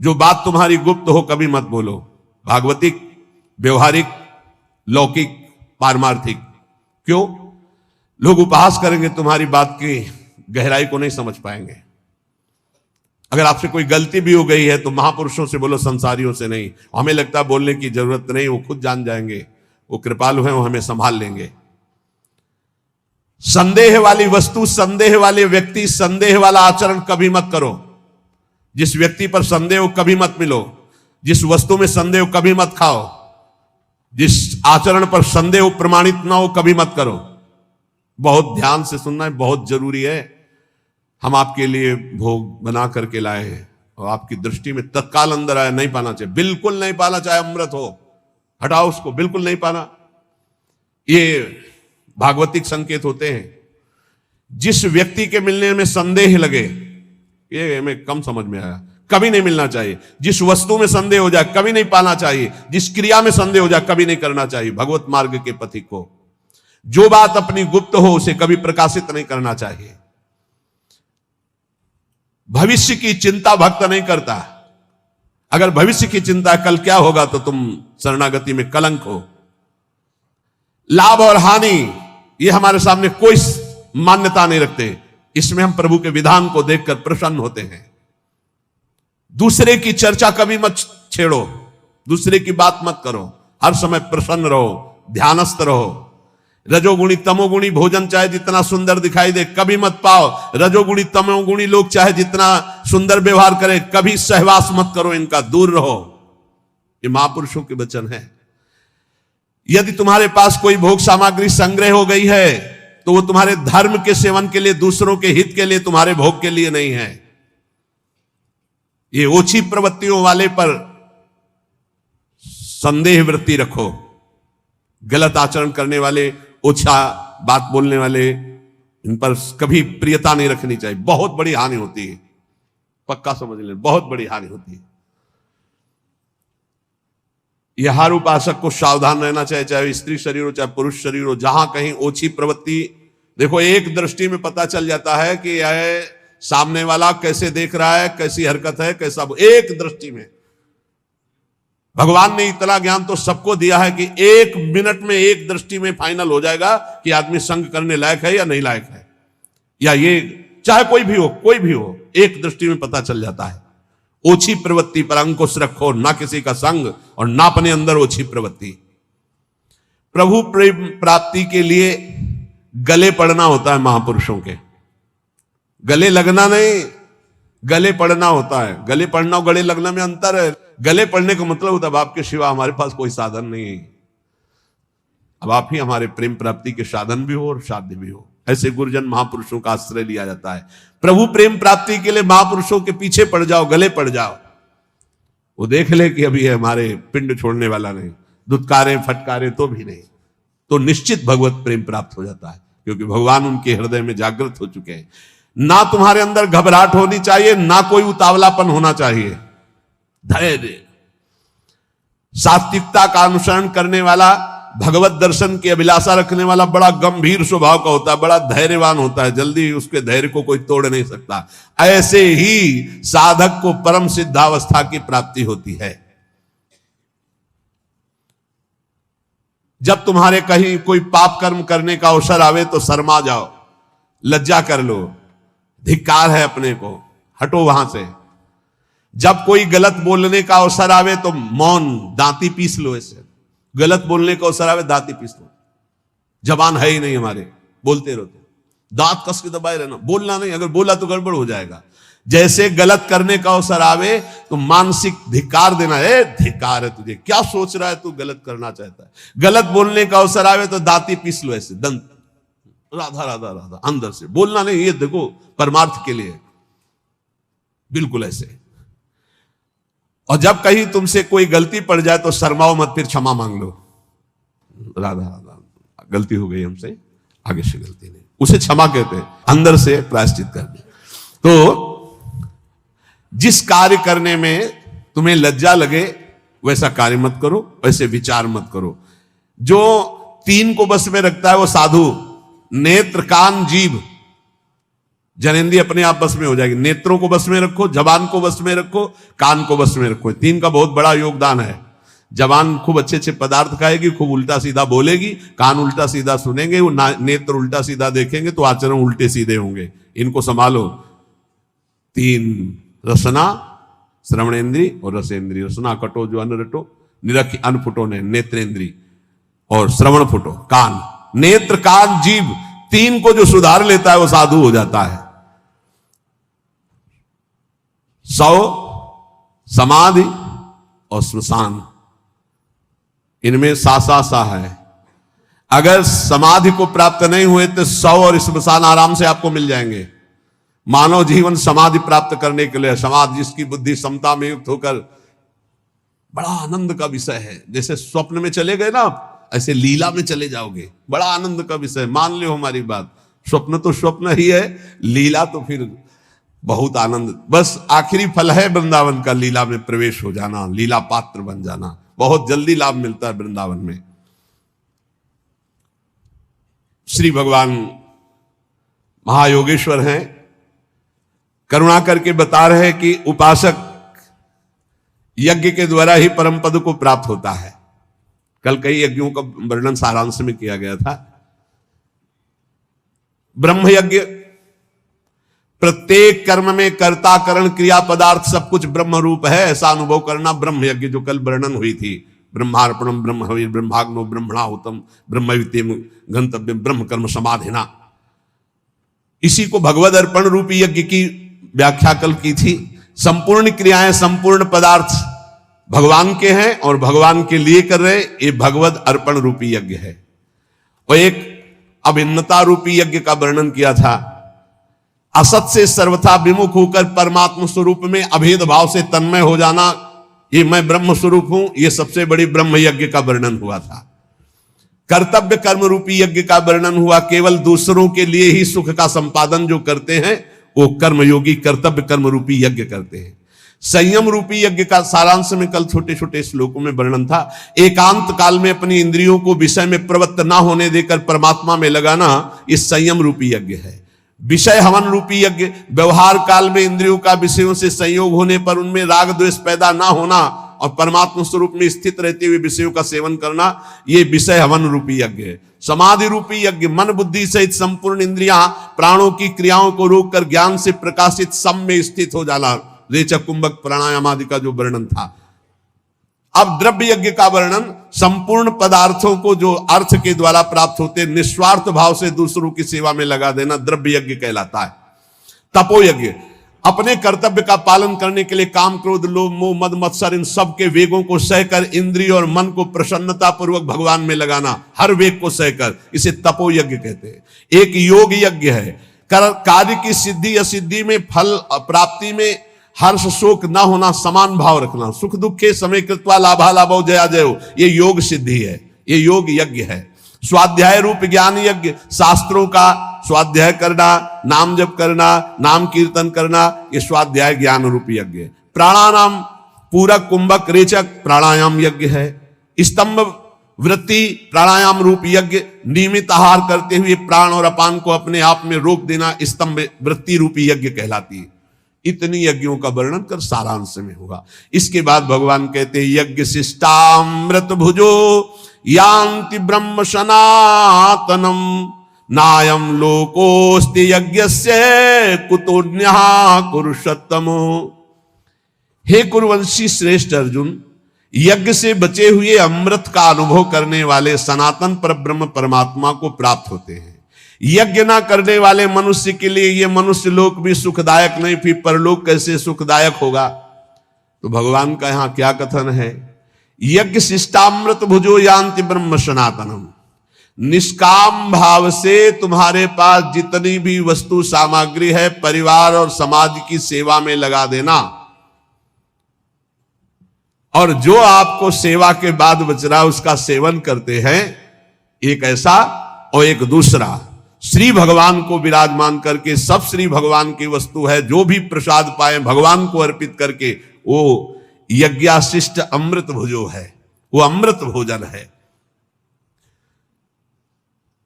जो बात तुम्हारी गुप्त हो कभी मत बोलो। भागवतिक, व्यवहारिक, लौकिक, पारमार्थिक। क्यों? लोग उपहास करेंगे, तुम्हारी बात की गहराई को नहीं समझ पाएंगे। अगर आपसे कोई गलती भी हो गई है तो महापुरुषों से बोलो, संसारियों से नहीं। हमें लगता है बोलने की जरूरत नहीं, वो खुद जान जाएंगे, वो कृपालु हैं, वो हमें संभाल लेंगे। संदेह वाली वस्तु, संदेह वाले व्यक्ति, संदेह वाला आचरण कभी मत करो। जिस व्यक्ति पर संदेह हो कभी मत मिलो, जिस वस्तु में संदेह हो कभी मत खाओ, जिस आचरण पर संदेह हो प्रमाणित ना हो कभी मत करो। बहुत ध्यान से सुनना है, बहुत जरूरी है। हम आपके लिए भोग बना करके लाए हैं और आपकी दृष्टि में तत्काल अंदर आया, नहीं पाना चाहिए, बिल्कुल नहीं पाना, चाहे अमृत हो, हटाओ उसको, बिल्कुल नहीं पाना। ये भागवतिक संकेत होते हैं। जिस व्यक्ति के मिलने में संदेह लगे, ये हमें कम समझ में आया, कभी नहीं मिलना चाहिए। जिस वस्तु में संदेह हो जाए कभी नहीं पाना चाहिए। जिस क्रिया में संदेह हो जाए कभी नहीं करना चाहिए। भगवत मार्ग के पथिक को जो बात अपनी गुप्त हो उसे कभी प्रकाशित नहीं करना चाहिए। भविष्य की चिंता भक्त नहीं करता। अगर भविष्य की चिंता कल क्या होगा तो तुम शरणागति में कलंक हो। लाभ और हानि ये हमारे सामने कोई मान्यता नहीं रखते। इसमें हम प्रभु के विधान को देखकर प्रसन्न होते हैं। दूसरे की चर्चा कभी मत छेड़ो, दूसरे की बात मत करो। हर समय प्रसन्न रहो, ध्यानस्थ रहो। रजोगुणी तमोगुणी भोजन चाहे जितना सुंदर दिखाई दे कभी मत पाओ। रजोगुणी तमोगुणी लोग चाहे जितना सुंदर व्यवहार करे कभी सहवास मत करो, इनका दूर रहो। ये महापुरुषों के वचन है। यदि तुम्हारे पास कोई भोग सामग्री संग्रह हो गई है तो वो तुम्हारे धर्म के सेवन के लिए, दूसरों के हित के लिए, तुम्हारे भोग के लिए नहीं है। ये ओछी प्रवृत्तियों वाले पर संदेह वृत्ति रखो। गलत आचरण करने वाले, ओछा बात बोलने वाले, इन पर कभी प्रियता नहीं रखनी चाहिए। बहुत बड़ी हानि होती है, पक्का समझ लें, बहुत बड़ी हानि होती है। यह हर उपासक को सावधान रहना चाहिए, चाहे स्त्री शरीर हो चाहे पुरुष शरीर हो। जहां कहीं ओछी प्रवृत्ति, देखो एक दृष्टि में पता चल जाता है कि यह सामने वाला कैसे देख रहा है, कैसी हरकत है, कैसा, एक दृष्टि में। भगवान ने इतना ज्ञान तो सबको दिया है कि एक मिनट में, एक दृष्टि में फाइनल हो जाएगा कि आदमी संग करने लायक है या नहीं लायक है। या ये चाहे कोई भी हो, कोई भी हो, एक दृष्टि में पता चल जाता है। ओछी प्रवृत्ति पर अंकुश रखो, ना किसी का संग और ना अपने अंदर ओछी प्रवृत्ति। प्रभु प्रेम प्राप्ति के लिए गले पड़ना होता है महापुरुषों के। गले लगना नहीं, गले पड़ना होता है। गले पड़ना और गले लगना में अंतर है। गले पड़ने का मतलब होता है अब आपके सिवा हमारे पास कोई साधन नहीं है, अब आप ही हमारे प्रेम प्राप्ति के साधन भी हो और साध्य भी हो। ऐसे गुरुजन महापुरुषों का आश्रय लिया जाता है। प्रभु प्रेम प्राप्ति के लिए महापुरुषों के पीछे पड़ जाओ, गले पड़ जाओ। वो देख ले कि अभी हमारे पिंड छोड़ने वाला नहीं, दुत्कारे फटकारे तो भी नहीं, तो निश्चित भगवत प्रेम प्राप्त हो जाता है, क्योंकि भगवान उनके हृदय में जागृत हो चुके हैं। ना तुम्हारे अंदर घबराहट होनी चाहिए, ना कोई उतावलापन होना चाहिए। धैर्य, सात्विकता का अनुसरण करने वाला, भगवत दर्शन की अभिलाषा रखने वाला बड़ा गंभीर स्वभाव का होता है, बड़ा धैर्यवान होता है। जल्दी उसके धैर्य को कोई तोड़ नहीं सकता। ऐसे ही साधक को परम सिद्धावस्था की प्राप्ति होती है। जब तुम्हारे कहीं कोई पाप कर्म करने का अवसर आवे तो शर्मा जाओ, लज्जा कर लो, धिक्कार है अपने को, हटो वहां से। जब कोई गलत बोलने का अवसर आवे तो मौन, दांती पीस लो। ऐसे गलत बोलने का अवसर आवे दांती पीस लो। जबान है ही नहीं हमारे, बोलते रहते, दांत कस के दबाए रहना, बोलना नहीं। अगर बोला तो गड़बड़ हो जाएगा। जैसे गलत करने का अवसर आवे तो मानसिक धिक्कार देना, है धिक्कार है तुझे, क्या सोच रहा है तू, गलत करना चाहता है। गलत बोलने का अवसर आवे तो दांती पीस लो, ऐसे दंत, राधा राधा राधा, अंदर से बोलना नहीं। ये देखो परमार्थ के लिए, बिल्कुल ऐसे। और जब कहीं तुमसे कोई गलती पड़ जाए तो शर्माओ मत, फिर क्षमा मांग लो। राधा राधा, गलती हो गई हमसे, आगे से गलती नहीं, उसे क्षमा कहते हैं, अंदर से प्रायश्चित करने। तो जिस कार्य करने में तुम्हें लज्जा लगे वैसा कार्य मत करो, वैसे विचार मत करो। जो तीन को बस में रखता है वो साधु, नेत्र कान जीभ, जनेंद्रिय अपने आप बस में हो जाएगी। नेत्रों को बस में रखो, जबान को बस में रखो, कान को बस में रखो। तीन का बहुत बड़ा योगदान है। जबान खूब अच्छे अच्छे पदार्थ खाएगी, खूब उल्टा सीधा बोलेगी, कान उल्टा सीधा सुनेंगे, वो नेत्र उल्टा सीधा देखेंगे तो आचरण उल्टे सीधे होंगे। इनको संभालो। तीन, रसना, श्रवणेन्द्री और रसेंद्री। रसना कटो जो अन्न रटो, निरख अन्न फुटो ने नेत्रेंद्री, और श्रवण फुटो कान। नेत्र, कान, जीभ, तीन को जो सुधार लेता है वो साधु हो जाता है। 100 समाधि और श्मशान, इनमें सा है। अगर समाधि को प्राप्त नहीं हुए तो 100 और श्मशान आराम से आपको मिल जाएंगे। मानव जीवन समाधि प्राप्त करने के लिए, समाधि जिसकी बुद्धि समता में युक्त होकर, बड़ा आनंद का विषय है। जैसे स्वप्न में चले गए ना आप, ऐसे लीला में चले जाओगे, बड़ा आनंद का विषय। मान लो हमारी बात, स्वप्न तो स्वप्न ही है, लीला तो फिर बहुत आनंद। बस आखिरी फल है वृंदावन का, लीला में प्रवेश हो जाना, लीला पात्र बन जाना। बहुत जल्दी लाभ मिलता है वृंदावन में। श्री भगवान महायोगेश्वर हैं, करुणा करके बता रहे हैं कि उपासक यज्ञ के द्वारा ही परम पद को प्राप्त होता है। कल कई यज्ञों का वर्णन सारांश में किया गया था। ब्रह्म यज्ञ, प्रत्येक कर्म में कर्ता करण क्रिया पदार्थ सब कुछ ब्रह्म रूप है, ऐसा अनुभव करना ब्रह्म यज्ञ, जो कल वर्णन हुई थी। ब्रह्मार्पणम ब्रह्म हविर् ब्रह्माग्नो ब्रह्मणाहुतम ब्रह्मविद्यम गंतव्यम ब्रह्म कर्म समाधिना। इसी को भगवद अर्पण रूपी यज्ञ की व्याख्या कल की थी। संपूर्ण क्रियाएं, संपूर्ण पदार्थ भगवान के हैं और भगवान के लिए कर रहे, ये भगवद अर्पण रूपी यज्ञ है। और एक अभिन्नता रूपी यज्ञ का वर्णन किया था। असत से सर्वथा विमुख होकर परमात्म स्वरूप में अभेद भाव से तन्मय हो जाना, ये मैं ब्रह्म स्वरूप हूं, ये सबसे बड़ी ब्रह्म यज्ञ का वर्णन हुआ था। कर्तव्य कर्म रूपी यज्ञ का वर्णन हुआ। केवल दूसरों के लिए ही सुख का संपादन जो करते हैं वो कर्मयोगी कर्तव्य कर्म रूपी यज्ञ करते हैं। संयम रूपी यज्ञ का सारांश में कल छोटे छोटे श्लोकों में वर्णन था। एकांत काल में अपनी इंद्रियों को विषय में प्रवृत्त ना होने देकर परमात्मा में लगाना, ये संयम रूपी यज्ञ है। विषय हवन रूपी यज्ञ, व्यवहार काल में इंद्रियों का विषयों से संयोग होने पर उनमें राग द्वेष पैदा ना होना और परमात्मा स्वरूप में स्थित रहते हुए विषयों का सेवन करना, ये विषय हवन रूपी यज्ञ है। समाधि रूपी यज्ञ, मन बुद्धि सहित संपूर्ण इंद्रियां प्राणों की क्रियाओं को रोककर ज्ञान से प्रकाशित सम में स्थित हो जाना, रेचक कुंभक प्राणायाम आदि का जो वर्णन था। अब द्रव्य यज्ञ का वर्णन, संपूर्ण पदार्थों को जो अर्थ के द्वारा प्राप्त होते निस्वार्थ भाव से दूसरों की सेवा में लगा देना द्रव्य यज्ञ कहलाता है। तपो यज्ञ, अपने कर्तव्य का पालन करने के लिए काम क्रोध लोभ मोह मद मत्सर इन सब के वेगों को सहकर इंद्रिय और मन को प्रसन्नता पूर्वक भगवान में लगाना, हर वेग को सहकर, इसे तपो यज्ञ कहते हैं। एक योग यज्ञ है, कार्य की सिद्धि असिद्धि में फल प्राप्ति में हर्ष शोक न होना, समान भाव रखना, सुख दुखे समय कृत्वा लाभा लाभो जया जयो, ये योग सिद्धि है, ये योग यज्ञ है। स्वाध्याय रूप ज्ञान यज्ञ, शास्त्रों का स्वाध्याय करना, नाम जप करना, नाम कीर्तन करना, ये स्वाध्याय ज्ञान रूप यज्ञ है। प्राणायाम पूरक कुंभक रेचक प्राणायाम यज्ञ है। स्तंभ वृत्ति प्राणायाम रूप यज्ञ, नियमित आहार करते हुए प्राण और अपान को अपने आप में रोक देना स्तंभ वृत्ति रूपी यज्ञ कहलाती है। इतनी यज्ञों का वर्णन कर सारांश में होगा। इसके बाद भगवान कहते हैं यज्ञ शिष्टामृत भुजो यान्ति ब्रह्म सनातनम नायम लोकोस्ति यज्ञस्य कुतोन्यः कुरुषोत्तमो। हे कुरुवंशी श्रेष्ठ अर्जुन, यज्ञ से बचे हुए अमृत का अनुभव करने वाले सनातन परब्रह्म परमात्मा को प्राप्त होते हैं। यज्ञ ना करने वाले मनुष्य के लिए ये मनुष्य लोक भी सुखदायक नहीं, फिर परलोक कैसे सुखदायक होगा। तो भगवान का यहां क्या कथन है, यज्ञ शिष्टामृत भुजो यान्ति ब्रह्म सनातनम। निष्काम भाव से तुम्हारे पास जितनी भी वस्तु सामग्री है परिवार और समाज की सेवा में लगा देना, और जो आपको सेवा के बाद बच रहा उसका सेवन करते हैं। एक ऐसा और एक दूसरा, श्री भगवान को विराजमान करके, सब श्री भगवान की वस्तु है, जो भी प्रसाद पाए भगवान को अर्पित करके, वो यज्ञाशिष्ट अमृत भुजो है, वो अमृत भोजन है।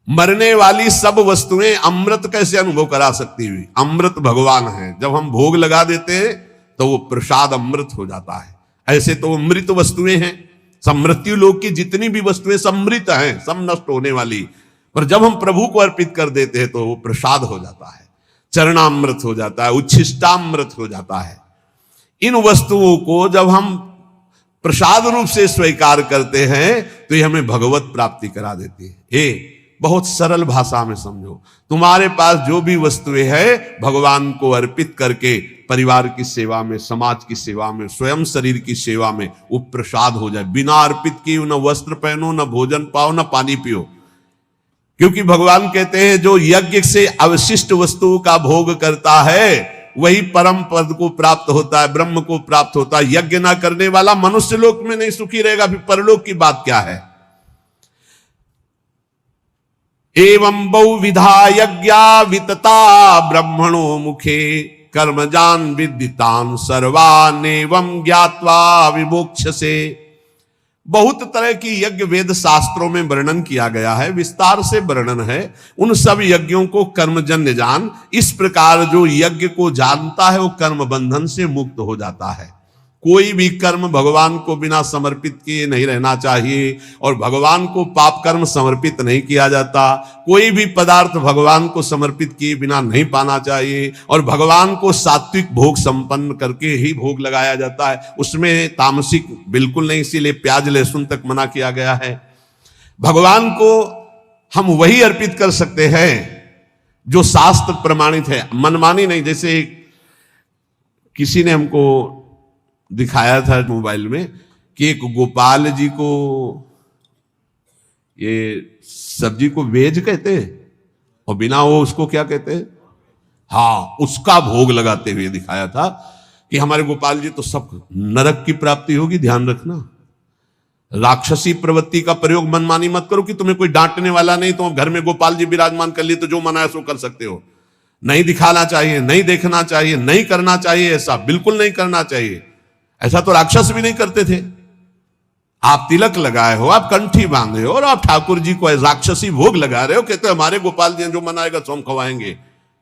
मरने वाली सब वस्तुएं अमृत कैसे अनुभव करा सकती हुई? अमृत भगवान है। जब हम भोग लगा देते हैं तो वो प्रसाद अमृत हो जाता है। ऐसे तो अमृत वस्तुएं हैं, सब मृत्यु लोक की जितनी भी वस्तुएं समृत हैं, सब नष्ट होने वाली, पर जब हम प्रभु को अर्पित कर देते हैं तो वो प्रसाद हो जाता है, चरणामृत हो जाता है, उच्छिष्टामृत हो जाता है। इन वस्तुओं को जब हम प्रसाद रूप से स्वीकार करते हैं तो ये हमें भगवत प्राप्ति करा देती है। हे, बहुत सरल भाषा में समझो, तुम्हारे पास जो भी वस्तुएं हैं भगवान को अर्पित करके परिवार की सेवा में, समाज की सेवा में, स्वयं शरीर की सेवा में वो प्रसाद हो जाए। बिना अर्पित किए न वस्त्र पहनो, न भोजन पाओ, न पानी पियो। क्योंकि भगवान कहते हैं जो यज्ञ से अवशिष्ट वस्तुओं का भोग करता है वही परम पद को प्राप्त होता है, ब्रह्म को प्राप्त होता है। यज्ञ ना करने वाला मनुष्य लोक में नहीं सुखी रहेगा, फिर परलोक की बात क्या है? एवं बहुविधा यज्ञा वितता ब्रह्मणो मुखे कर्मजान विदितान सर्वान एवं ज्ञात्वा विमोक्षसे। बहुत तरह की यज्ञ वेद शास्त्रों में वर्णन किया गया है, विस्तार से वर्णन है। उन सब यज्ञों को कर्मजन्य जान। इस प्रकार जो यज्ञ को जानता है वो कर्म बंधन से मुक्त हो जाता है। कोई भी कर्म भगवान को बिना समर्पित किए नहीं रहना चाहिए, और भगवान को पाप कर्म समर्पित नहीं किया जाता। कोई भी पदार्थ भगवान को समर्पित किए बिना नहीं पाना चाहिए, और भगवान को सात्विक भोग संपन्न करके ही भोग लगाया जाता है। उसमें तामसिक बिल्कुल नहीं, इसीलिए प्याज लहसुन तक मना किया गया है। भगवान को हम वही अर्पित कर सकते हैं जो शास्त्र प्रमाणित है, मनमानी नहीं। जैसे किसी ने हमको दिखाया था मोबाइल में कि एक गोपाल जी को ये सब्जी को वेज कहते हैं और बिना वो उसको क्या कहते हैं, हाँ, उसका भोग लगाते हुए दिखाया था कि हमारे गोपाल जी तो सब नरक की प्राप्ति होगी। ध्यान रखना, राक्षसी प्रवृत्ति का प्रयोग मनमानी मत करो कि तुम्हें कोई डांटने वाला नहीं, तो घर में गोपाल जी विराजमान कर लिए तो जो मना है सो कर सकते हो। नहीं दिखाना चाहिए, नहीं देखना चाहिए, नहीं करना चाहिए, ऐसा बिल्कुल नहीं करना चाहिए। ऐसा तो राक्षस भी नहीं करते थे। आप तिलक लगाए हो, आप कंठी बांधे हो और आप ठाकुर जी को राक्षसी भोग लगा रहे हो, कहते हो हमारे गोपाल जी जो मनाएगा सो हम खवाएंगे।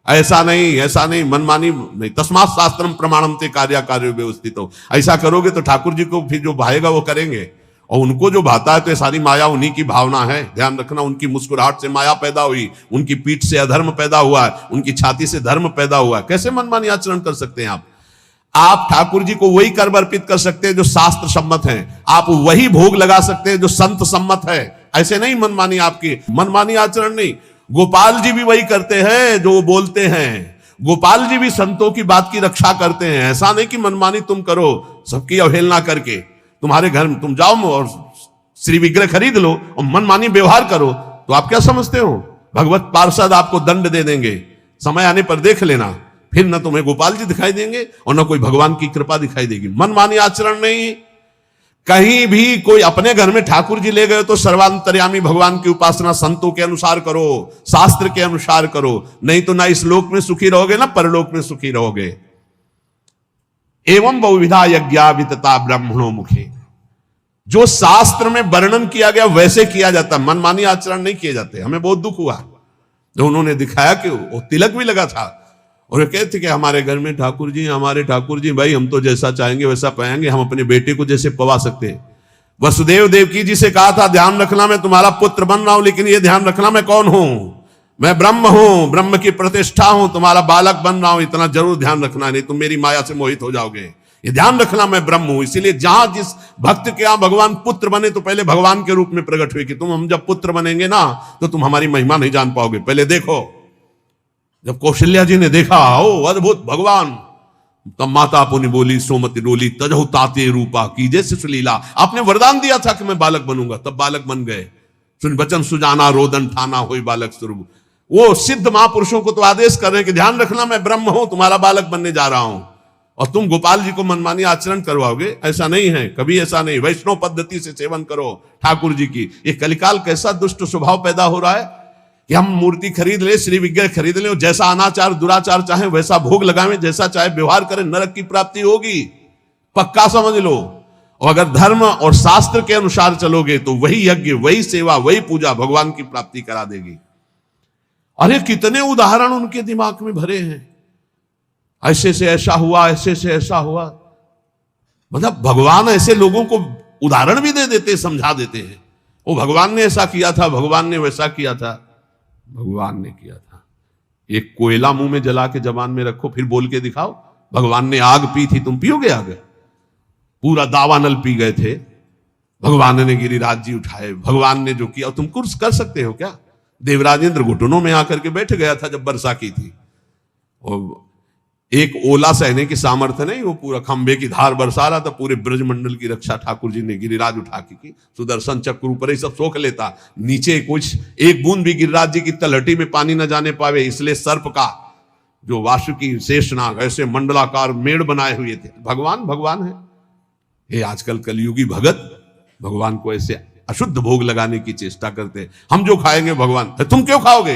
ऐसा नहीं, ऐसा नहीं, मनमानी नहीं। तस्मात् शास्त्रम प्रमाणम ते कार्य कार्य व्यवस्थित हो। ऐसा करोगे तो ठाकुर जी को फिर जो भाएगा वो करेंगे, और उनको जो भाता है तो सारी माया उन्हीं की भावना है। ध्यान रखना, उनकी मुस्कुराहट से माया पैदा हुई, उनकी पीठ से अधर्म पैदा हुआ है, उनकी छाती से धर्म पैदा हुआ है। कैसे मनमानी आचरण कर सकते हैं आप ठाकुर जी को वही कर्म अर्पित कर सकते हैं जो शास्त्र सम्मत है। आप वही भोग लगा सकते हैं जो संत सम्मत है। ऐसे नहीं मनमानी, आपकी मनमानी आचरण नहीं। गोपाल जी भी वही करते हैं जो बोलते हैं। गोपाल जी भी संतों की बात की रक्षा करते हैं। ऐसा नहीं कि मनमानी तुम करो सबकी अवहेलना करके। तुम्हारे घर में तुम जाओ और श्री विग्रह खरीद लो और मनमानी व्यवहार करो तो आप क्या समझते हो? भगवत पार्षद आपको दंड दे देंगे। समय आने पर देख लेना, फिर न तुम्हें गोपाल जी दिखाई देंगे और न कोई भगवान की कृपा दिखाई देगी। मनमानी आचरण नहीं। कहीं भी कोई अपने घर में ठाकुर जी ले गए तो सर्वांतर्यामी भगवान की उपासना संतों के अनुसार करो, शास्त्र के अनुसार करो, नहीं तो ना इस लोक में सुखी रहोगे ना परलोक में सुखी रहोगे। एवं बहुविधा यज्ञा वितता ब्रह्मणो मुखे। जो शास्त्र में वर्णन किया गया वैसे किया जाता, मनमानी आचरण नहीं किए जाते। हमें बहुत दुख हुआ जो उन्होंने दिखाया कि वो तिलक भी लगा था और कहते कि हमारे घर में ठाकुर जी, हमारे ठाकुर जी, भाई हम तो जैसा चाहेंगे वैसा पाएंगे, हम अपने बेटे को जैसे पवा सकते हैं। वसुदेव देवकी जी से कहा था ध्यान रखना मैं तुम्हारा पुत्र बन रहा हूं, लेकिन ये ध्यान रखना मैं कौन हूं, मैं ब्रह्म हूं, ब्रह्म की प्रतिष्ठा हूं, तुम्हारा बालक बन रहा हूं, इतना जरूर ध्यान रखना, नहीं तुम मेरी माया से मोहित हो जाओगे। ये ध्यान रखना मैं ब्रह्म हूं। इसीलिए जहां जिस भक्त के यहां भगवान पुत्र बने तो पहले भगवान के रूप में प्रकट हुए कि तुम हम जब पुत्र बनेंगे ना तो तुम हमारी महिमा नहीं जान पाओगे, पहले देखो। जब कौशल्या जी ने देखा ओ अद्भुत भगवान, तब माता पुनि बोली सोमति डोली तजहु ताते रूपा की जैसे सुलीला। आपने वरदान दिया था कि मैं बालक बनूंगा, तब बालक बन गए। सुन बचन सुजाना रोदन ठाना होई बालक स्वरूप। वो सिद्ध महापुरुषों को तो आदेश कर रहे हैं कि ध्यान रखना मैं ब्रह्म हूं, तुम्हारा बालक बनने जा रहा हूं, और तुम गोपाल जी को मनमानी आचरण करवाओगे। ऐसा नहीं है, कभी ऐसा नहीं। वैष्णव पद्धति से सेवन करो ठाकुर जी की। ये कलिकाल कैसा दुष्ट स्वभाव पैदा हो रहा है कि हम मूर्ति खरीद ले, श्री विग्रह खरीद ले और जैसा अनाचार दुराचार चाहे वैसा भोग लगावे, जैसा चाहे व्यवहार करें, नरक की प्राप्ति होगी, पक्का समझ लो। और अगर धर्म और शास्त्र के अनुसार चलोगे तो वही यज्ञ, वही सेवा, वही पूजा भगवान की प्राप्ति करा देगी। अरे कितने उदाहरण उनके दिमाग में भरे हैं, ऐसे से ऐसा हुआ, ऐसे से ऐसा हुआ। मतलब भगवान ऐसे लोगों को उदाहरण भी दे देते, समझा देते हैं। वो भगवान ने ऐसा किया था, भगवान ने वैसा किया था। भगवान ने किया था। एक कोयला मुंह में जला के जबान में रखो, फिर बोल के दिखाओ भगवान ने आग पी थी, तुम पियोगे आग? पूरा दावानल पी गए थे, भगवान ने गिरिराज जी उठाए, भगवान ने जो किया तुम कुछ कर सकते हो क्या? देवराजेंद्र घुटनों में आकर के बैठ गया था जब वर्षा की थी। और एक ओला सहने की सामर्थ्य नहीं, वो पूरा खंबे की धार बरसा रहा था, पूरे ब्रजमंडल की रक्षा ठाकुर जी ने गिरिराज उठा के की। सुदर्शन चक्र ऊपर ही सब सोख लेता, नीचे कुछ एक बूंद भी गिरिराज जी की तलहटी में पानी न जाने पावे, इसलिए सर्प का जो वासुकी शेषनाग ऐसे मंडलाकार मेड़ बनाए हुए थे। भगवान भगवान है। ये आजकल कलयुगी भगत भगवान को ऐसे अशुद्ध भोग लगाने की चेष्टा करते। हम जो खाएंगे भगवान, तुम क्यों खाओगे?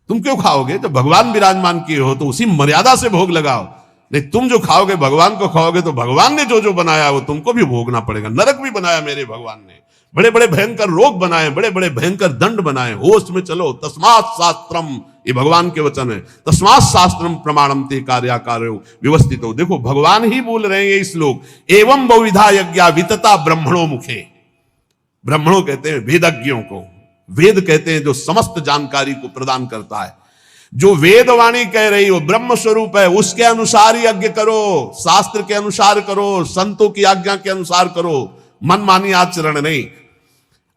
तुम क्यों खाओगे? जब भगवान विराजमान किए हो तो उसी मर्यादा से भोग लगाओ। नहीं, तुम जो खाओगे भगवान को खाओगे तो भगवान ने जो जो बनाया वो तुमको भी भोगना पड़ेगा। नरक भी बनाया मेरे भगवान ने, बड़े बड़े भयंकर रोग बनाए, बड़े बड़े भयंकर दंड बनाए। होश में चलो। तस्मात् शास्त्रम, ये भगवान के वचन है। तस्मात् शास्त्रम प्रमाणम ते कार्याकारो व्यवस्थितो। देखो भगवान ही बोल रहे हैं ये श्लोक। एवं बहुविधा यज्ञा वितता ब्रह्मणो मुखे। ब्रह्मणों कहते हैं वेदज्ञों को, वेद कहते हैं जो समस्त जानकारी को प्रदान करता है। जो वेदवाणी कह रही हो ब्रह्म स्वरूप है, उसके अनुसार यज्ञ करो, शास्त्र के अनुसार करो, संतों की आज्ञा के अनुसार करो, मनमानी आचरण नहीं।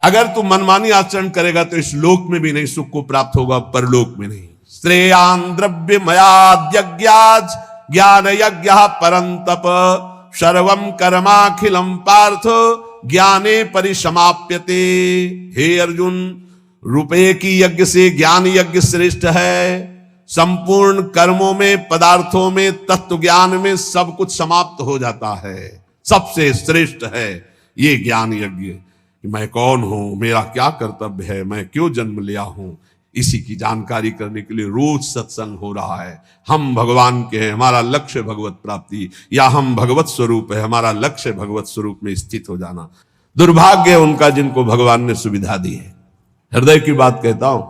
अगर तू मनमानी आचरण करेगा तो इस लोक में भी नहीं सुख को प्राप्त होगा, परलोक में नहीं। श्रेयान द्रव्य मयाद्यज्ञाज ज्ञान यज्ञ परंतप सर्वम कर्माखिलम पार्थ ज्ञाने परिसमाप्यते। हे अर्जुन, रुपये की यज्ञ से ज्ञान यज्ञ श्रेष्ठ है। संपूर्ण कर्मों में, पदार्थों में, तत्व ज्ञान में सब कुछ समाप्त हो जाता है। सबसे श्रेष्ठ है ये ज्ञान यज्ञ। मैं कौन हूं, मेरा क्या कर्तव्य है, मैं क्यों जन्म लिया हूं, इसी की जानकारी करने के लिए रोज सत्संग हो रहा है। हम भगवान के हैं, हमारा लक्ष्य भगवत प्राप्ति, या हम भगवत स्वरूप है, हमारा लक्ष्य भगवत स्वरूप में स्थित हो जाना। दुर्भाग्य है उनका जिनको भगवान ने सुविधा दी है। हृदय की बात कहता हूं,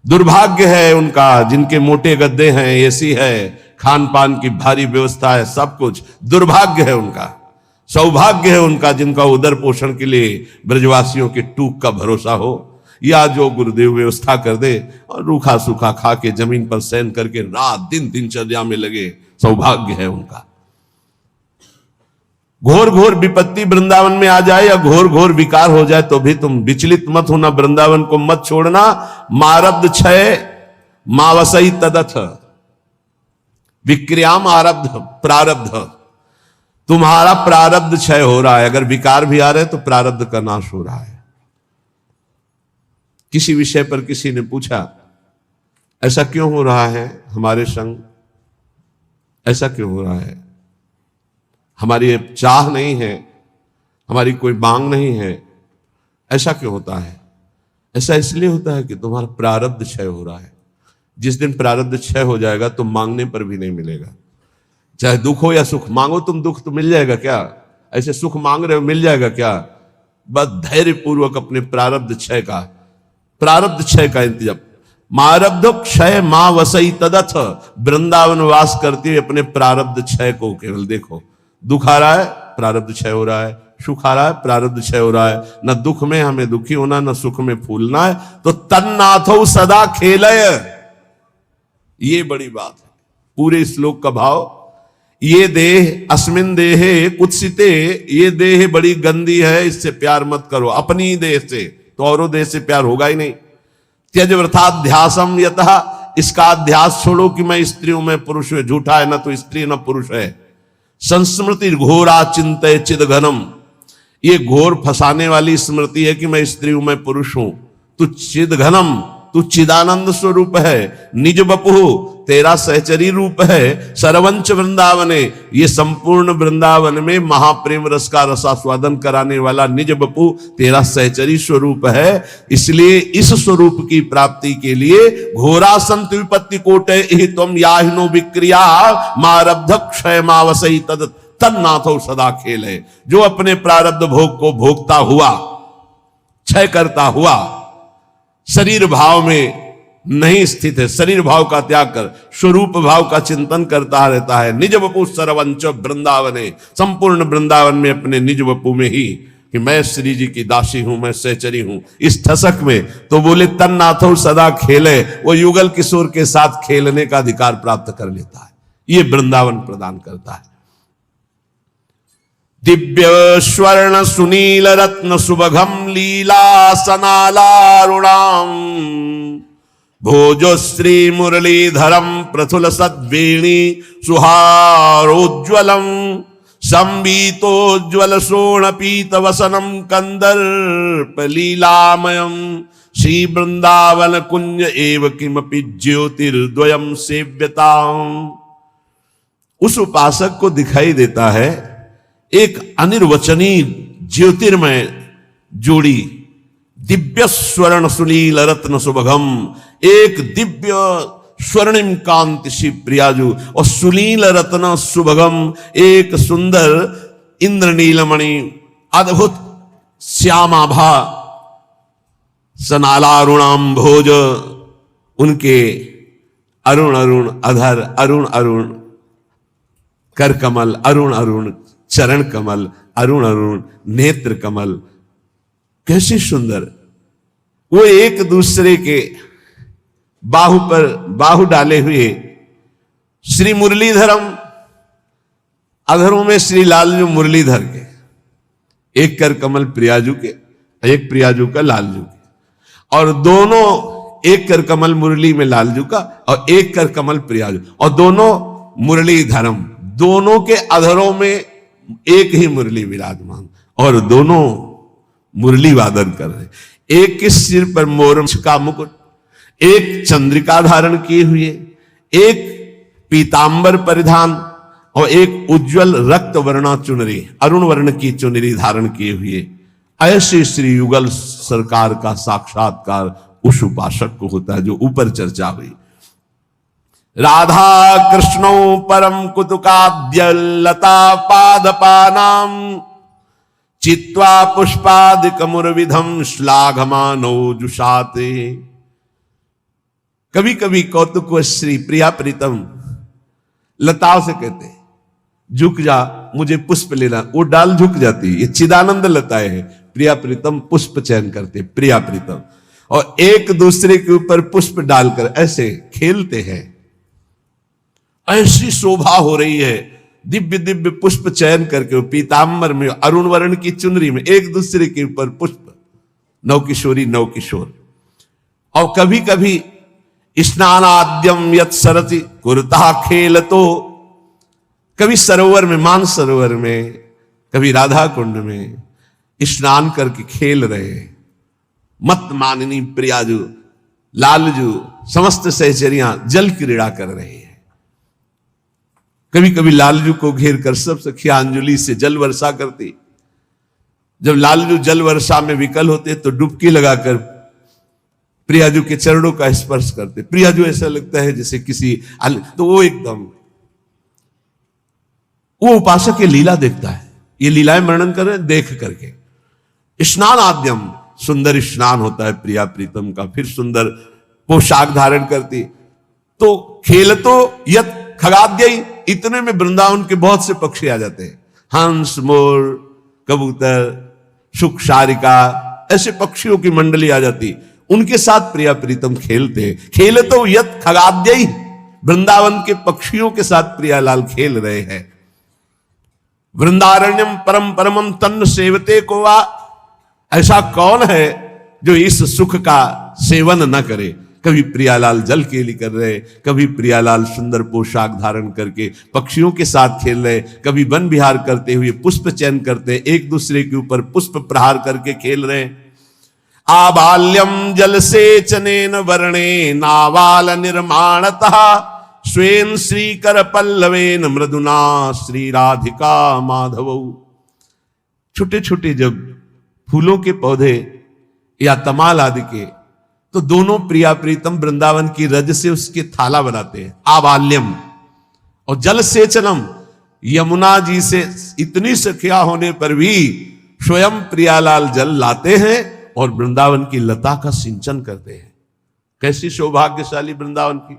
दुर्भाग्य है उनका जिनके मोटे गद्दे हैं, एसी है, खान पान की भारी व्यवस्था है, सब कुछ। दुर्भाग्य है उनका। सौभाग्य है उनका जिनका उदर पोषण के लिए ब्रजवासियों के टूक का भरोसा हो, या जो गुरुदेव व्यवस्था कर दे और रूखा सूखा खा के जमीन पर शयन करके रात दिन दिनचर्या में लगे। सौभाग्य है उनका। घोर घोर विपत्ति वृंदावन में आ जाए या घोर घोर विकार हो जाए तो भी तुम विचलित मत होना, वृंदावन को मत छोड़ना। मारब्ध क्षय मावसई तदथ विक्रियाम आरब्ध प्रारब्ध। तुम्हारा प्रारब्ध क्षय हो रहा है। अगर विकार भी आ रहे तो प्रारब्ध का नाश हो रहा है। किसी विषय पर किसी ने पूछा, ऐसा क्यों हो रहा है हमारे संग, ऐसा क्यों हो रहा है? हमारी चाह नहीं है, हमारी कोई मांग नहीं है, ऐसा क्यों होता है? ऐसा इसलिए होता है कि तुम्हारा प्रारब्ध क्षय हो रहा है। जिस दिन प्रारब्ध क्षय हो जाएगा तो मांगने पर भी नहीं मिलेगा। चाहे दुख हो या सुख, मांगो तुम दुख तो मिल जाएगा क्या? ऐसे सुख मांग रहे हो मिल जाएगा क्या? बस धैर्य पूर्वक अपने प्रारब्ध क्षय का इंतजाम। मारब्ध क्षय मां वसई तदथ। वृंदावन वास करते हुए अपने प्रारब्ध क्षय को केवल देखो। दुख आ रहा है, प्रारब्ध क्षय हो रहा है, सुख आ रहा है, प्रारब्ध क्षय हो रहा है। न दुख में हमें दुखी होना, न सुख में फूलना है। तो तन्नाथो सदा खेलय, ये बड़ी बात है। पूरे श्लोक का भाव, ये देह अस्मिन देहे कुत्सिते, ये देह बड़ी गंदी है, इससे प्यार मत करो। अपनी देह से तो औरों देह से प्यार होगा ही नहीं। त्यज वृथाध्यासम यतः, इसका अध्यास छोड़ो कि मैं स्त्री हूं, मैं पुरुष हूं। झूठा है, न तो स्त्री न पुरुष है। संस्मृति घोरा चिंतय चिद घनम, ये घोर फंसाने वाली स्मृति है कि मैं स्त्री हूं, मैं पुरुष हूं। तू चिद घनम, तू चिदानंद स्वरूप है। निज बपु, तेरा सहचरी रूप है। सर्वंच वृंदावने, ये संपूर्ण वृंदावन में महाप्रेम रस का रसास्वादन कराने वाला निज बपु तेरा सहचरी स्वरूप है। इसलिए इस स्वरूप की प्राप्ति के लिए घोरा संत विपत्ति कोटे तुम याहिनो विक्रिया मारब्ध क्षय मावसई तद तन्नाथो सदा खेल है। जो अपने प्रारब्ध भोग को भोगता हुआ, क्षय करता हुआ, शरीर भाव में नहीं स्थित है। शरीर भाव का त्याग कर स्वरूप भाव का चिंतन करता रहता है। निज वपु सर्वंच वृंदावने, संपूर्ण वृंदावन में अपने निज वपु में ही कि मैं श्री जी की दासी हूं, मैं सहचरी हूं। इस ठसक में तो बोले तन नाथो सदा खेले, वो युगल किशोर के साथ खेलने का अधिकार प्राप्त कर लेता है। ये वृंदावन प्रदान करता है। दिव्य स्वर्ण सुनील रत्न सुभगम लीला सनालारुणाम, भोजो श्री मुरलीधरम प्रथुल सद्वेणी सुहारोज्वलम, संबीतोज्वल शोणपीत वसनम कंदर्प लीलामयम, श्री वृंदावन कुंज एव किमपि ज्योतिर्द्वयम सेव्यताम। उस उपासक को दिखाई देता है एक अनिर्वचनीय ज्योतिर्मय जोड़ी, दिव्य स्वर्ण सुनील रत्न सुभगम, एक दिव्य स्वर्णिम कांति श्री प्रियाजू और सुनील रत्न सुभगम, एक सुंदर इंद्रनीलमणि अद्भुत श्यामाभा सनालारुणाम भोज, उनके अरुण अरुण अधर, अरुण अरुण कर कमल, अरुण अरुण चरण कमल, अरुण अरुण नेत्र कमल, कैसे सुंदर। वो एक दूसरे के बाहु पर बाहु डाले हुए श्री मुरलीधरम, अधरों में श्री लालजू मुरलीधर के, एक कर कमल प्रियाजू के, एक प्रियाजू का लालजू के, और दोनों एक कर कमल मुरली में लालजू का और एक कर कमल प्रियाजू, और दोनों मुरलीधरम, दोनों के अधरों में एक ही मुरली विराजमान और दोनों मुरली वादन कर रहे। एक के सिर पर मोर का मुकुट, एक चंद्रिका धारण किए हुए, एक पीतांबर परिधान और एक उज्जवल रक्त वर्णा चुनरी, अरुण वर्ण की चुनरी धारण किए हुए। ऐसे श्री युगल सरकार का साक्षात्कार उस उपासक को होता है जो ऊपर चर्चा हुई। राधा कृष्णो परम कुतुकाद्य लता पादपानाम, चित्वा पुष्पादिकमुर्विधम श्लाघमानो जुषाते। कभी कभी कौतुक श्री प्रिया प्रीतम लताओं से कहते झुक जा, मुझे पुष्प लेना, वो डाल झुक जाती। ये चिदानंद लताएं है। प्रिया प्रीतम पुष्प चयन करते, प्रिया प्रीतम, और एक दूसरे के ऊपर पुष्प डालकर ऐसे खेलते हैं। ऐसी शोभा हो रही है, दिव्य दिव्य पुष्प चयन करके पीतांबर में अरुण वर्ण की चुनरी में एक दूसरे के ऊपर पुष्प, नव किशोरी नव किशोर। और कभी कभी स्नानाद्यम यत सरति कुरता खेल, तो कभी सरोवर में, मान सरोवर में, कभी राधा कुंड में स्नान करके खेल रहे। मत माननी प्रियाजू लालजू समस्त सहचरियां जल क्रीड़ा कर रहे हैं। कभी कभी लालजू को घेर कर सब सखियां अंजलि से जल वर्षा करती। जब लालजू जल वर्षा में विकल होते तो डुबकी लगाकर प्रियाजू के चरणों का स्पर्श करते। प्रियाजू ऐसा लगता है जैसे किसी तो वो एकदम, वो उपासक की लीला देखता है। ये लीलाएं वर्णन कर रहे देख करके। स्नान आद्यम, सुंदर स्नान होता है प्रिया प्रीतम का। फिर सुंदर पोशाक धारण करती। तो खेल तो यत खगाद्यई, इतने में वृंदावन के बहुत से पक्षी आ जाते हैं। हंस, मोर, कबूतर, सुख, सारिका, ऐसे पक्षियों की मंडली आ जाती। उनके साथ प्रिया प्रीतम खेलते। खेल तो यत खगाद्यई, वृंदावन के पक्षियों के साथ प्रियालाल खेल रहे हैं। वृंदारण्यम परम परमम तन्न सेवते को वा, ऐसा कौन है जो इस सुख का सेवन न करे। कभी प्रियालाल जल केली कर रहे, कभी प्रियालाल सुंदर पोशाक धारण करके पक्षियों के साथ खेल रहे, कभी वन विहार करते हुए पुष्प चयन करते, एक दूसरे के ऊपर पुष्प प्रहार करके खेल रहे। आबाल्यम जल सेचनेन वर्णे नावाल निर्माणतः, स्वेन श्रीकर पल्लवेन मृदुना श्री राधिका माधव। छोटे छोटे जब फूलों के पौधे या तमाल आदि के, तो दोनों प्रिया प्रीतम वृंदावन की रज से उसके थाला बनाते हैं। आबाल्यम और जल सेचनम, यमुना जी से इतनी सखिया होने पर भी स्वयं प्रियालाल जल लाते हैं और वृंदावन की लता का सिंचन करते हैं। कैसी सौभाग्यशाली वृंदावन की।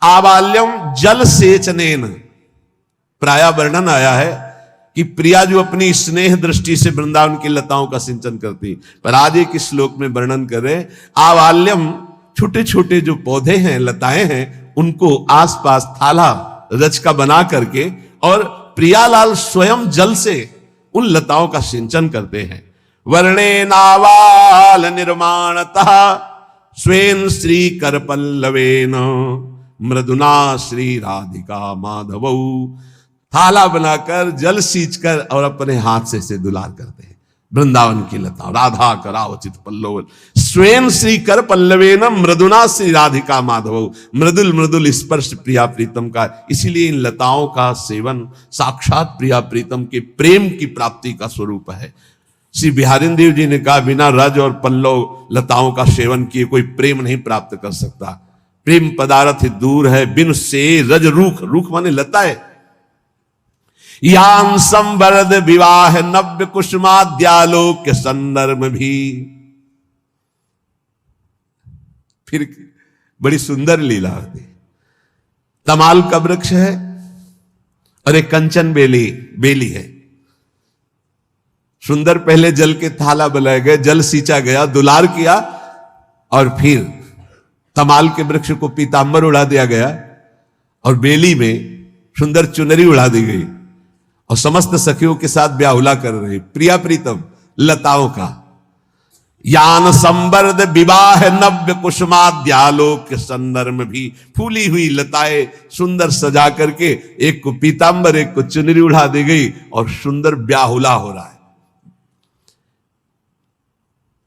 आबाल्यम जल सेचनेन, प्राय वर्णन आया है कि प्रिया जो अपनी स्नेह दृष्टि से वृंदावन की लताओं का सिंचन करती, पर आज एक श्लोक में वर्णन करे आबाल्यम, छोटे छोटे जो पौधे हैं, लताएं हैं, उनको आसपास थाला रच का बना करके और प्रियालाल स्वयं जल से उन लताओं का सिंचन करते हैं। वर्णे नावाल निर्माणतः स्वेन श्री कर पल्लवेन मृदुना श्री राधिका माधव, थाला बनाकर जल सींचकर और अपने हाथ से इसे दुलार करते हैं। वृंदावन की लता राधा करावचित पल्लव स्वयं श्री कर पल्लवेन मृदुना श्री राधिका माधव, मृदुल मृदुल स्पर्श प्रिया प्रीतम का। इसीलिए इन लताओं का सेवन साक्षात प्रिया प्रीतम के प्रेम की प्राप्ति का स्वरूप है। श्री बिहारिन देव जी ने कहा बिना रज और पल्लव लताओं का सेवन किए कोई प्रेम नहीं प्राप्त कर सकता। प्रेम पदार्थ दूर है बिन से रज रूख, रूख माने लताएं। यान संवरद विवाह नव्य कुसुमाद्यालोक के संदर्भ भी। फिर बड़ी सुंदर लीला होती। तमाल का वृक्ष है और एक कंचन बेली है। सुंदर पहले जल के थाला बनाए गए, जल सींचा गया, दुलार किया, और फिर तमाल के वृक्ष को पीतांबर उड़ा दिया गया और बेली में सुंदर चुनरी उड़ा दी गई और समस्त सखियों के साथ ब्याहुला कर रहे प्रिया प्रीतम लताओं का। यान संवर्ध विवाह नव्य कुसुमाद्यालोक के संदर्भ में भी फूली हुई लताएं सुंदर सजा करके एक को पीतांबर एक को चुनरी उड़ा दी गई और सुंदर ब्याहुला हो रहा है।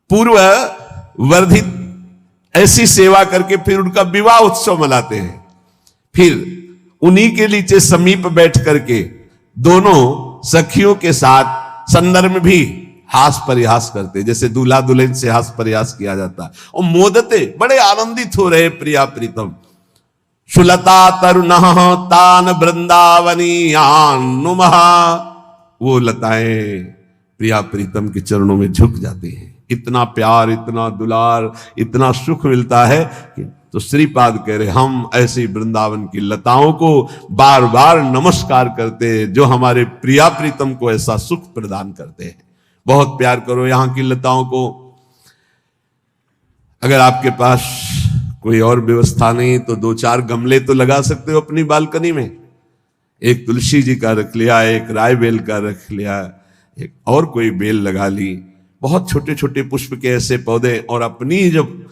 पूर्व वर्धित ऐसी सेवा करके फिर उनका विवाह उत्सव मनाते हैं। फिर उन्हीं के नीचे समीप बैठ करके दोनों सखियों के साथ संदर्भ में भी हास परिहास करते, जैसे दूल्हा दुल्हन से हास परिहास किया जाता और मोदते बड़े आनंदित हो रहे प्रिया प्रीतम। सुलता तरुण तान वृंदावनीयान नुमहा, वो लताएं प्रिया प्रीतम के चरणों में झुक जाती हैं। इतना प्यार, इतना दुलार, इतना सुख मिलता है कि तो श्रीपाद कह रहे हम ऐसी वृंदावन की लताओं को बार बार नमस्कार करते हैं जो हमारे प्रिया प्रीतम को ऐसा सुख प्रदान करते हैं। बहुत प्यार करो यहां की लताओं को। अगर आपके पास कोई और व्यवस्था नहीं तो 2-4 गमले तो लगा सकते हो अपनी बालकनी में। एक तुलसी जी का रख लिया, एक राय बेल का रख लिया, एक और कोई बेल लगा ली। बहुत छोटे छोटे पुष्प के ऐसे पौधे, और अपनी जब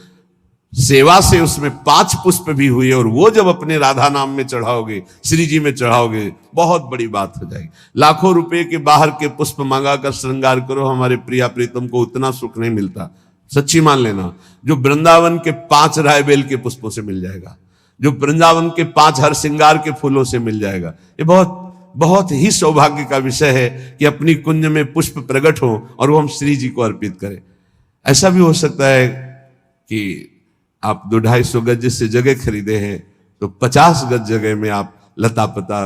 सेवा से उसमें 5 पुष्प भी हुए और वो जब अपने राधा नाम में चढ़ाओगे, श्री जी में चढ़ाओगे, बहुत बड़ी बात हो जाएगी। लाखों रुपए के बाहर के पुष्प मंगा कर श्रृंगार करो, हमारे प्रिया प्रीतम को उतना सुख नहीं मिलता। सच्ची मान लेना, जो वृंदावन के 5 रायबेल के पुष्पों से मिल जाएगा, जो वृंदावन के 5 हर श्रृंगार के फूलों से मिल जाएगा। ये बहुत बहुत ही सौभाग्य का विषय है कि अपनी कुंज में पुष्प प्रकट हो और वो हम श्री जी को अर्पित करें। ऐसा भी हो सकता है कि आप 200-250 गज से जगह खरीदे हैं तो 50 गज जगह में आप लता पता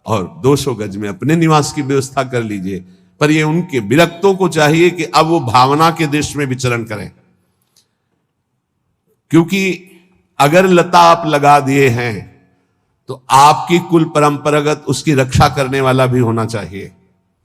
और 200 गज में अपने निवास की व्यवस्था कर लीजिए। पर ये उनके विरक्तों को चाहिए कि अब वो भावना के देश में विचरण करें, क्योंकि अगर लता आप लगा दिए हैं तो आपकी कुल परंपरागत उसकी रक्षा करने वाला भी होना चाहिए।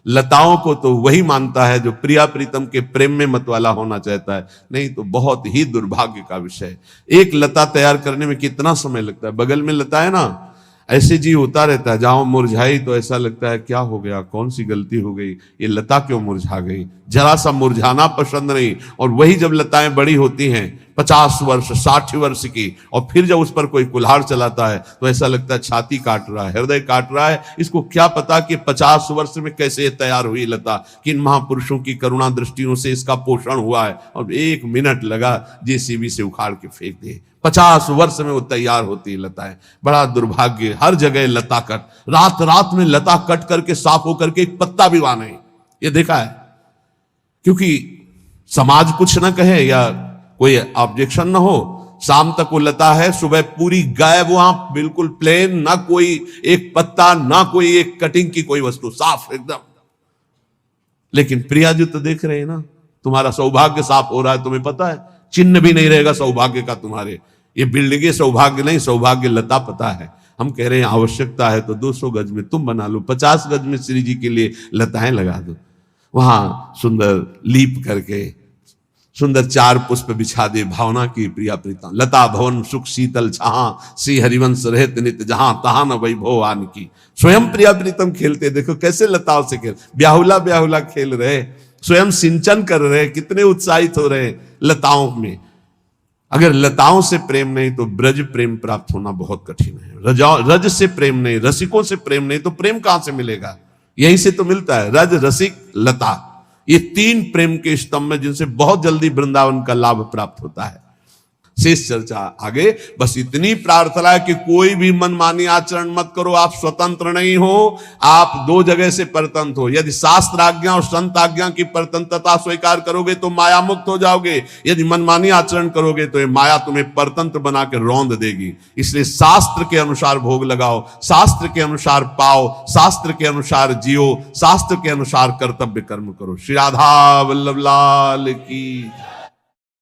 लताओं को तो वही मानता है जो प्रिया प्रीतम के प्रेम में मत वाला होना चाहता है, नहीं तो बहुत ही दुर्भाग्य का विषय है। एक लता तैयार करने में कितना समय लगता है। बगल में लता है ना, ऐसे जी होता रहता है, जहां मुरझाई तो ऐसा लगता है क्या हो गया, कौन सी गलती हो गई, ये लता क्यों मुरझा गई। जरा सा मुरझाना पसंद नहीं। और वही जब लताएं बड़ी होती हैं 50 वर्ष 60 वर्ष की, और फिर जब उस पर कोई कुल्हाड़ चलाता है तो ऐसा लगता है छाती काट रहा है, हृदय काट रहा है। इसको क्या पता कि 50 वर्ष में कैसे तैयार हुई लता, किन महापुरुषों की करुणा दृष्टियों से इसका पोषण हुआ है, और 1 मिनट लगा जेसीबी से उखाड़ के फेंक दे। 50 वर्ष में वो तैयार होती है लताएं। बड़ा दुर्भाग्य, हर जगह लता कट, रात रात में लता कट करके साफ होकर के एक पत्ता भी वहां नहीं। ये देखा है, क्योंकि समाज कुछ ना कहे या कोई ऑब्जेक्शन ना हो, शाम तक वो लता है, सुबह पूरी गायब, वहां बिल्कुल प्लेन, ना कोई एक पत्ता, ना कोई एक कटिंग की कोई वस्तु, साफ एकदम। लेकिन प्रिया जी तो देख रहे हैं ना, तुम्हारा सौभाग्य साफ हो रहा है, तुम्हें पता है, चिन्ह भी नहीं रहेगा सौभाग्य का तुम्हारे। ये बिल्डिंगे सौभाग्य नहीं, सौभाग्य लता पता है। हम कह रहे हैं आवश्यकता है तो 200 गज में तुम बना लो, 50 गज में श्री जी के लिए लताएं लगा दो, वहां सुंदर लीप करके सुंदर 4 पुष्प बिछा दे, भावना की प्रिया प्रीता लता भवन सुख शीतल छहा, श्री हरिवंश रहत नित जहां तहां न वैभव आन की। स्वयं प्रिया प्रीतम खेलते, देखो कैसे लताओं से खेल, ब्याहुला ब्याहुला खेल रहे, स्वयं सिंचन कर रहे, कितने उत्साहित हो रहे लताओं में। अगर लताओं से प्रेम नहीं तो ब्रज प्रेम प्राप्त होना बहुत कठिन है। रज से प्रेम नहीं, रसिकों से प्रेम नहीं तो प्रेम कहां से मिलेगा? यहीं से तो मिलता है, रज रसिक लता, ये 3 प्रेम के स्तंभ में जिनसे बहुत जल्दी वृंदावन का लाभ प्राप्त होता है। शेष चर्चा आगे, बस इतनी प्रार्थना है कि कोई भी मनमानी आचरण मत करो। आप स्वतंत्र नहीं हो, आप 2 जगह से परतंत्र हो। यदि शास्त्र आज्ञा और संत आज्ञा की परतंत्रता स्वीकार करोगे तो माया मुक्त हो जाओगे, यदि मनमानी आचरण करोगे तो ये माया तुम्हें परतंत्र बना के रौंद देगी। इसलिए शास्त्र के अनुसार भोग लगाओ, शास्त्र के अनुसार पाओ, शास्त्र के अनुसार जियो, शास्त्र के अनुसार कर्तव्य कर्म करो। श्री राधा वल्लभ लाल की।